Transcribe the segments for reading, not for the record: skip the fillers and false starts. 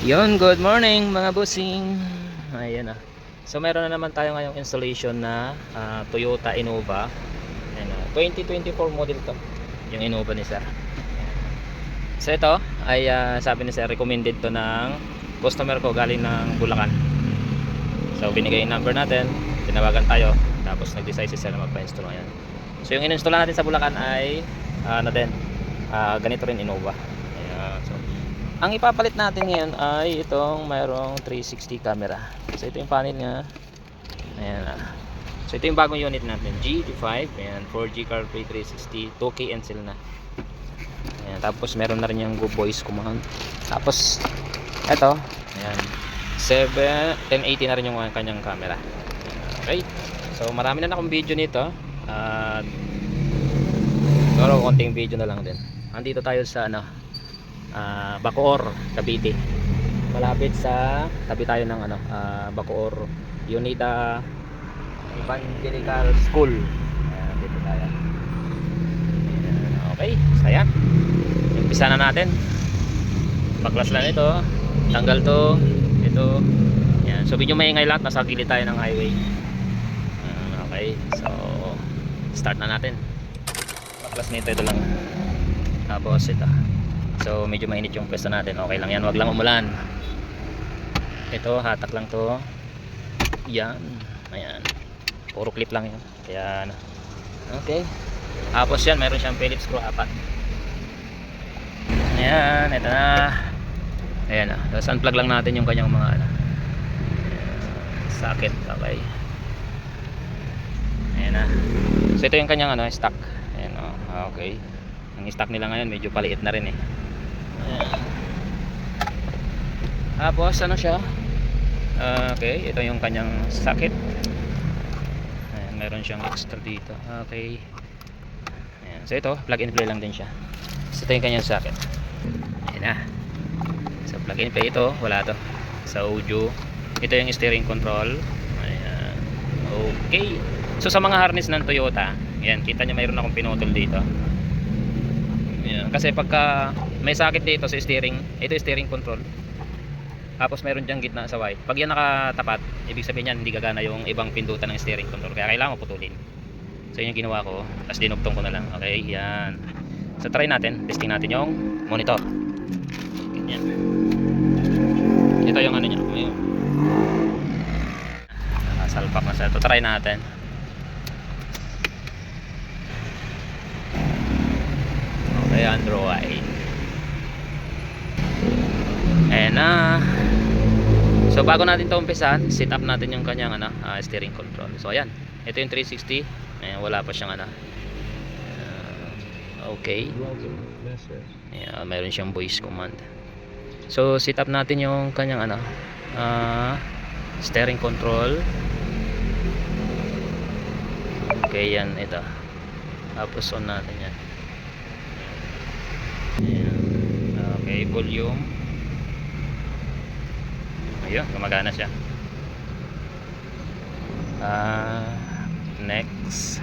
Yon, good morning mga bossing. Ayan na. So meron na naman tayo ngayong installation na Toyota Innova. Ayan, 2024 model to. Yung Innova ni Sir. So ito ay sabi ni Sir recommended to ng customer ko galing ng Bulacan. So binigay yung number natin, tinawagan tayo, tapos nag-decide si Sir na magpa-install ngayon. So yung in-install natin sa Bulacan ay ganito rin Innova. Ayan, so ang ipapalit natin ngayon ay itong mayroong 360 camera. So ito yung panel niya. Ayan. So ito yung bagong unit natin, GT5. Ayan, 4G CarPlay 360, 2K Encel na. Ayan, tapos meron na rin yung Go Voice command. Tapos ito, ayan, 1080 na rin yung kanyang camera. Okay. So marami na akong video nito. Siguro konting video na lang din. Andito tayo sa Bacoor, Cavite. Malapit sa tabi tayo ng Bacoor Unida Evangelical School. Ayan, dito tayo. Ayan, okay, saya. Umpisa na natin. Baklas lang ito. Tanggal to. Ito. Ayan, so medyo maingay lahat. Nasa gilid tayo ng highway. Okay, so start na natin. Baklas nito ito lang. Tapos ito. So medyo mainit yung pwesto natin. Okay lang yan, wag lang umulan. Ito hatak lang to. Yan. Ayan. Puro clip lang yan. Kaya okay. Tapos yan, mayroon siyang Phillips screw 4. Ayan, ito na. Ayan na. Tapos unplug lang natin yung kanyang mga socket. Okay. Ayan na. So ito yung kanyang stock. Ayan o. Okay. Ang stock nila ngayon medyo paliit na rin eh. Ayan. Tapos siya, okay, ito yung kanyang socket. Ayan, meron siyang extra dito. Okay. Ayan. So ito plug and play lang din siya. So ito yung kanyang socket. Ayan na. So plug and play ito, wala to sa audio. Ito yung steering control. Ayan. Okay. So sa mga harness ng Toyota, ayan, kita nyo mayroon akong pinutol dito. Ayan. Kasi pagka may sakit dito sa steering, ito yung steering control. Tapos meron diyang gitna sa white. Pag yan nakatapat, ibig sabihin yan hindi gagana yung ibang pindutan ng steering control. Kaya kailangan mo putulin. So yun yung ginawa ko. Tapos dinugtong ko na lang. Okay, yan. So try natin. Testing natin yung monitor. Ganyan. Ito yung niya. Nakasalpak na sa ito. Try natin. Okay, Android. Ayan na. So bago natin ito umpisan, set up natin yung kanyang steering control. So ayan, ito yung 360. Ayan, wala pa siyang okay. Ayan, mayroon siyang voice command. So set up natin yung kanyang steering control. Okay, yan ito. Tapos on natin yan. Ayan. Okay, volume. Ayun, gumagana siya. Next.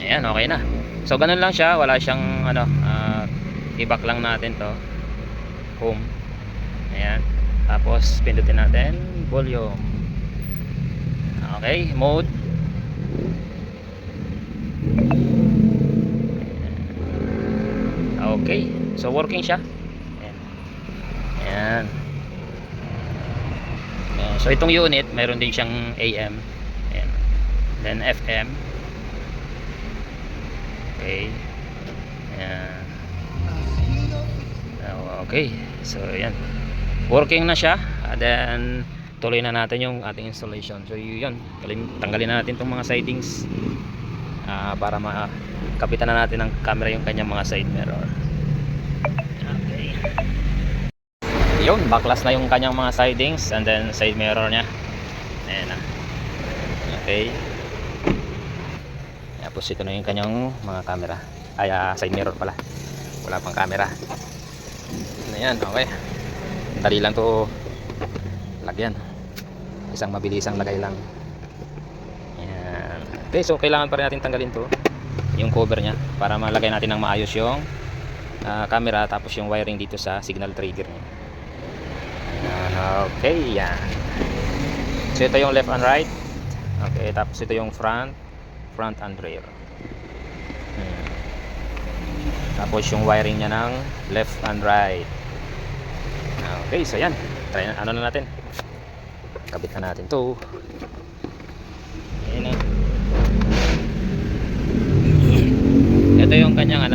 Ayan, okay na. So ganun lang siya, wala siyang i-back lang natin to home. Ayan, tapos pindutin natin volume. Okay, mode. Okay, so working siya. Ayan. Ayan. Ayan. So itong unit mayroon din siyang AM. Ayan. Then FM. Okay. Ayan. Okay, so ayan, working na siya. And then tuloy na natin yung ating installation. So yun, tanggalin na natin itong mga sidings para makapitan na natin ng camera yung kanyang mga side mirror. Okay, yun, baklas na yung kanyang mga sidings and then side mirror nya. Ayan na. Okay, tapos ito na yung kanyang mga camera. Ay, side mirror pala. Wala pang camera. Ayan, okay. Dali lang to lagyan. Isang mabilisang lagay lang. Ayan. Okay, so kailangan pa rin natin tanggalin to, yung cover nya, para malagay natin ng maayos yung camera, tapos yung wiring dito sa signal trigger nya. Ayan, okay, yan. So ito yung left and right. Okay, tapos ito yung front and rear. Tapos yung wiring nya ng left and right. Okay, so yan. Try na, ano na natin. Kabit na natin to. Ayan na. Ito yung kanyang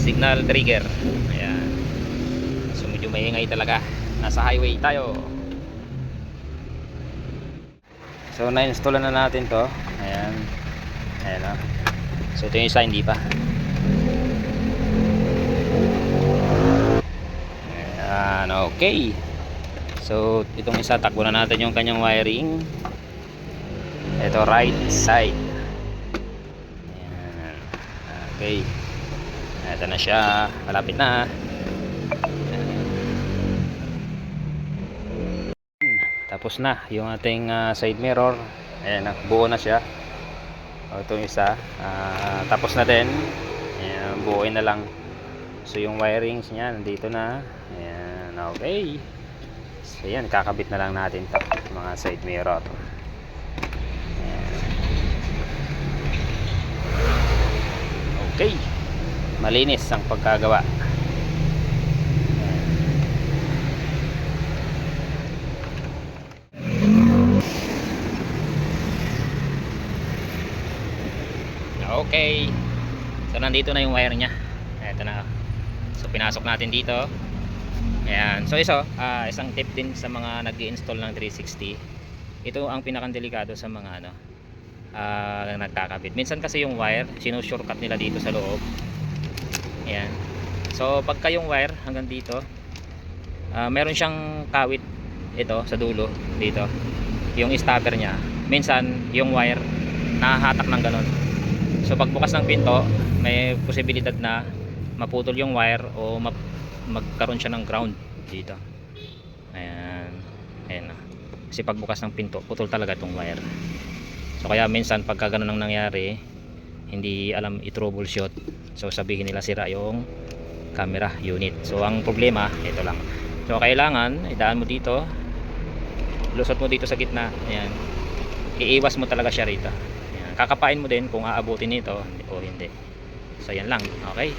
signal trigger. Ayan. So medyo maingay talaga. Nasa highway tayo. So na-install na natin to. Ayan. Ayan o. So ito yung isa, hindi pa. Ayan, okay. So itong isa, takbo na natin yung kanyang wiring. Ito right side. Ayan. Okay. Ito na siya. Malapit na. Tapos na yung ating side mirror. Ayan, buo na siya. Ito yung isa. Tapos na din. Ayan, buuin na lang. So yung wirings niya nandito na. Ayan, okay. So yan, kakabit na lang natin to, mga side mirror. Ayan. Okay. Malinis ang pagkagawa. Okay. So nandito na yung wire nya. Ito na. So pinasok natin dito. Ayan. So isang tip din sa mga nag-i-install ng 360. Ito ang pinakadelikado sa mga nagkakabit. Minsan kasi yung wire, sinu-shortcut nila dito sa loob. Ayan. So pagka yung wire hanggang dito, meron siyang kawit ito sa dulo dito. Yung stopper nya. Minsan yung wire nahahatak ng ganon. So pagbukas ng pinto, may posibilidad na maputol yung wire o magkaroon siya ng ground dito. Ayan. Ayan na. Kasi pagbukas ng pinto, putol talaga itong wire. So kaya minsan pagka ganun ang nangyari, hindi alam i-troubleshoot. So sabihin nila sira yung camera unit. So ang problema, ito lang. So kailangan idaan mo dito, lusot mo dito sa gitna. Ayan. Iiwas mo talaga siya rito. Kakapain mo din kung aabutin nito o hindi. So yan lang, okay.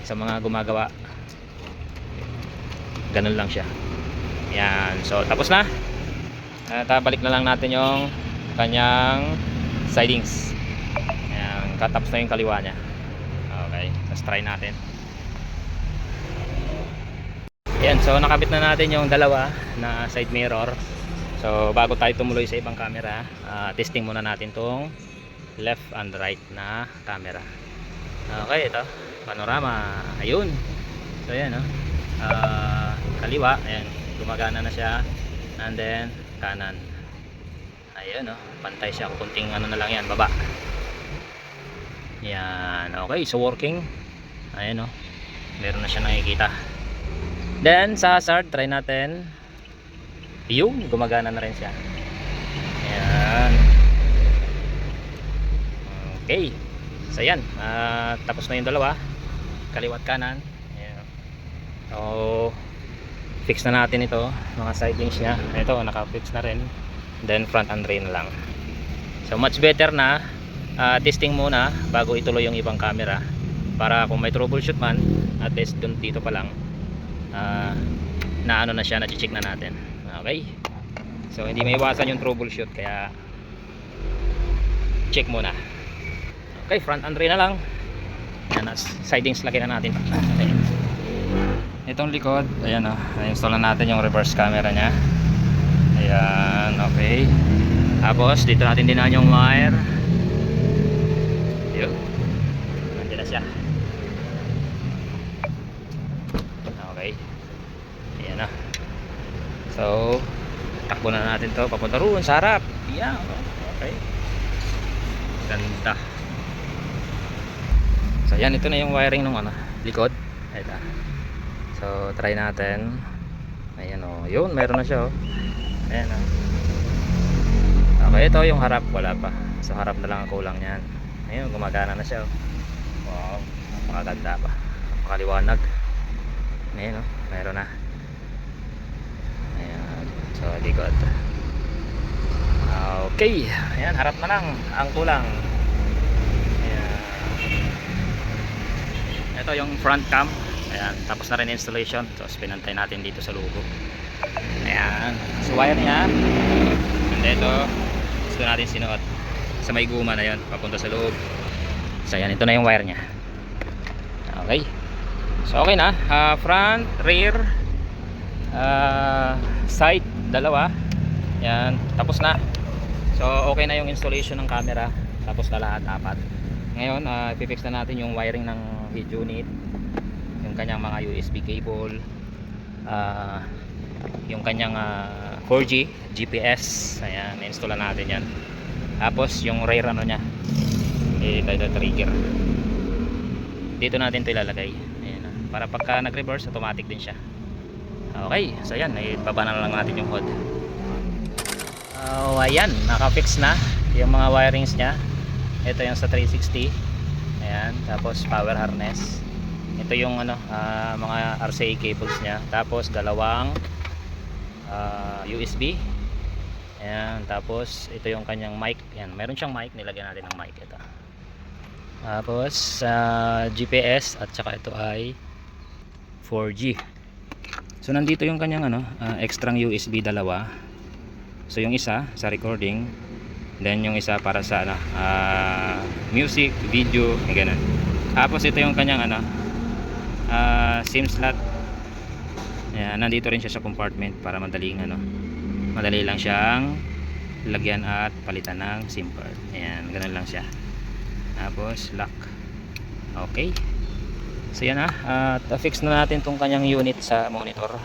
Sa mga gumagawa, ganun lang siya. Yan, so tapos na. Balik na lang natin yung kanyang sidings. Yan, katapos na yung kaliwa nya. Okay, let's try natin. Yan, so nakabit na natin yung dalawa na side mirror. So bago tayo tumuloy sa ibang camera, testing muna natin tong left and right na camera. Okay, ito panorama. Ayun. So yan, kaliwa, ayan, gumagana na siya. And then kanan. Ayun, pantay siya. Kunting na lang yan, baba. Yan, okay, so working. Ayun, meron na siya nakikita. Then sa hazard, try natin. Yun, gumagana na rin siya. Ayan. Okay. So yan, tapos na yung dalawa, kaliwa at kanan. Ayan. So fix na natin ito, mga sidings nya. Ito naka-fix na rin. Then front and rear na lang. So much better na testing muna bago ituloy yung ibang camera, para kung may troubleshoot man, at least dito pa lang na ano na siya, na-check na natin. Okay, so hindi maiwasan yung troubleshoot, kaya check muna. Okay, front and rear na lang. Ayan, sidings lagyan na natin. Okay. Itong likod, ayan na-install na natin yung reverse camera nya. Ayan, okay. Tapos dito natin dinaan yung wire. Yun, nandiyan na siya. Okay, ayan na. So takbo na natin to papunta roon sa harap. Ayan, okay, ganda. So yan, ito na yung wiring ng ano, likod. Ito. So try natin. Ayan o, yun, meron na siya o. Ayan o. Okay, ito yung harap, wala pa. So harap na lang ang kulang niyan. Ayun, gumagana na siya o. Wow, napakaganda pa, napakaliwanag. Ayan o, meron na. Ayan, so likod. Okay, ayan, harap na lang ang kulang. Ayan. Ito yung front cam. Ayan, tapos na rin installation. So pinantay natin dito sa logo. Ayan, so wire niya. And ito, gusto natin sinuot sa may guma na yon, papunta sa loob. So ayan, ito na yung wire niya. Okay, so okay na. Front, rear, side, dalawa. Ayan, tapos na. So okay na yung installation ng camera. Tapos na lahat, apat. Ngayon, ipifix na natin yung wiring ng head unit, yung kanyang mga USB cable, yung kanyang 4G GPS. Ayan, install na natin yan. Tapos yung rear ano nya, ito trigger, dito natin ito ilalagay. Ayan, para pagka nag reverse automatic din siya. Okay, so yan, ibaba na lang natin yung hood. Ayan, naka-fix na yung mga wirings nya. Ito yung sa 360. Ayan, tapos power harness. Ito yung ano, mga RCA cables nya. Tapos dalawang USB. Ayan, tapos ito yung kanyang mic. Ayan, meron siyang mic, nilagyan natin ng mic ito. Tapos GPS, at saka ito ay 4G. So nandito yung kanyang ano, extra USB dalawa. So yung isa sa recording, then yung isa para sa ano, music, video, ganun. Tapos ito yung kanyang ano, SIM slot. Ayan, nandito rin siya sa compartment para madaling ano, madali lang siyang lagyan at palitan ng SIM card. Ayan, ganun lang siya. Tapos lock. Okay, so yan at fix na natin tong kanyang unit sa monitor.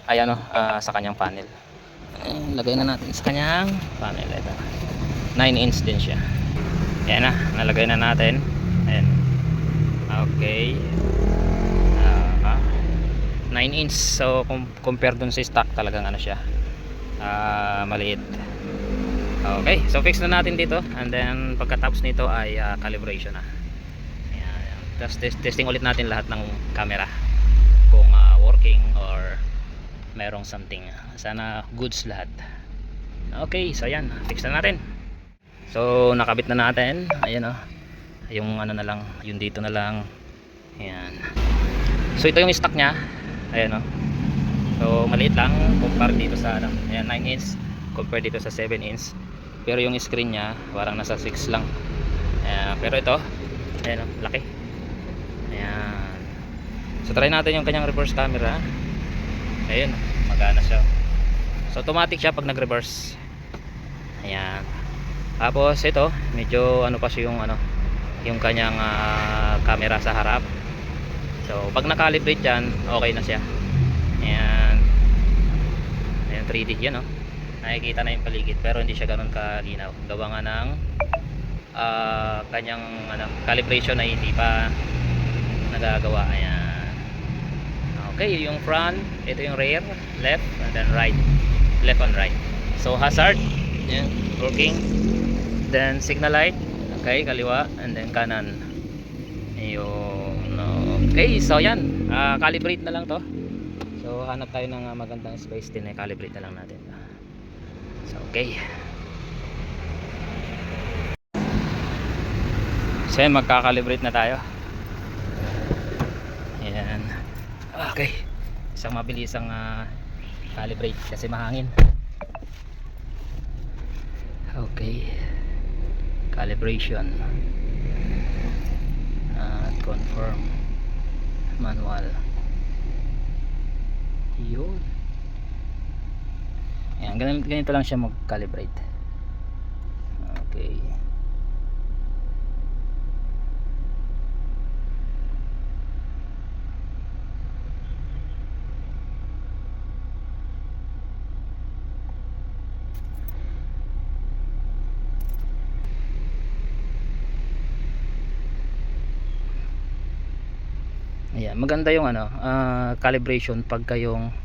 Ayan sa kanyang panel. Ayan, lagay na natin sa kanyang panel. Ito, 9-inch din siya. Ayan na, nalagay na natin. Ayan. Okay, 9-inch. So compare dun sa stock, talagang ano siya, maliit. Okay, so fix na natin dito. And then pagkatapos nito ay calibration na. Ayan. Tapos testing ulit natin lahat ng camera, kung working or merong something. Sana goods lahat. Okay, so ayan, fix na natin. So nakabit na natin. Ayan yung ano na lang, yung dito na lang. Ayan. So ito yung stock nya. Ayan so maliit lang compare dito sa ano. Ayan, 9-inch compare dito sa 7-inch. Pero yung screen nya parang nasa 6 lang. Ayan, pero ito, ayan laki. Ayan. So try natin yung kanyang reverse camera. Ayan, magana siya. So automatic siya pag nag-reverse. Ayan. Tapos ito, medyo ano pa siya yung ano, yung kanyang camera sa harap. So pag na-calibrate yan, okay na siya. Ayan. Ayan, 3D yan nakikita na yung paligid, pero hindi siya ganoon kalinaw. Gawa nga ng kanyang ano, calibration na hindi pa nagagawa. Ayan. Okay, yung front, ito yung rear, left, and then right. Left and right. So hazard, yan, working. Then signal light, okay, kaliwa, and then kanan. Ayun. Okay, so yan, calibrate na lang to. So hanap tayo ng magandang space din, calibrate na lang natin. So okay. So yan, magka-calibrate na tayo. Ayan. Okay, isang mabilisang calibrate kasi mahangin. Okay, calibration at confirm manual. Yun. Ayan, ganito lang siya mag-calibrate. Okay. Ayan, maganda yung ano, calibration pagka yung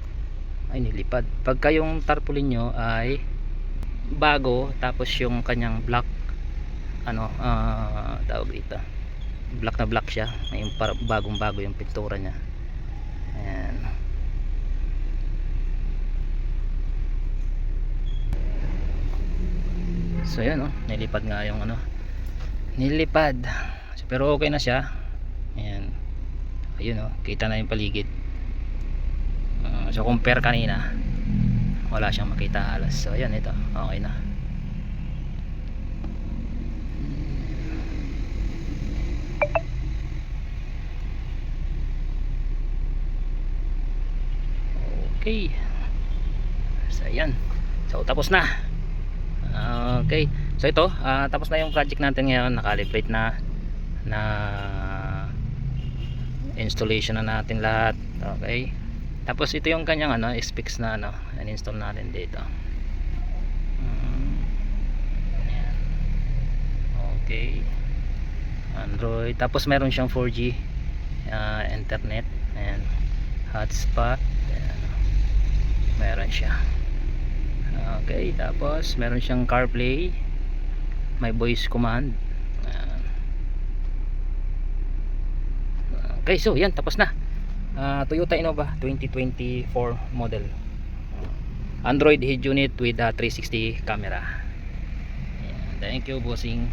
ay nilipad. Pagka yung tarpaulin nyo ay bago, tapos yung kanyang black ano, tawag dito, black na black siya, yung bagong bago yung pintura niya. Ayan. So yan, oh, nilipad nga yung ano, nilipad. So, pero okay na siya. Ayan. Ayun, oh, kita na yung paligid. So compare kanina, wala siyang makita halos. So ayan, ito okay na. Okay. So ayan. So tapos na. Okay. So ito, tapos na yung project natin ngayon. Nakalibrate na, na installation na natin lahat. Okay. Tapos ito yung kanyang ano, specs na ano, in-install natin dito. Ayan. Okay. Android. Tapos meron siyang 4G internet. Ayan. Hotspot. Ayan. Meron siya. Okay, tapos meron siyang CarPlay, may voice command. Ayan. Okay, so yan, tapos na. Toyota Innova 2024 model. Android head unit with 360 camera. Ayan. Thank you, bossing.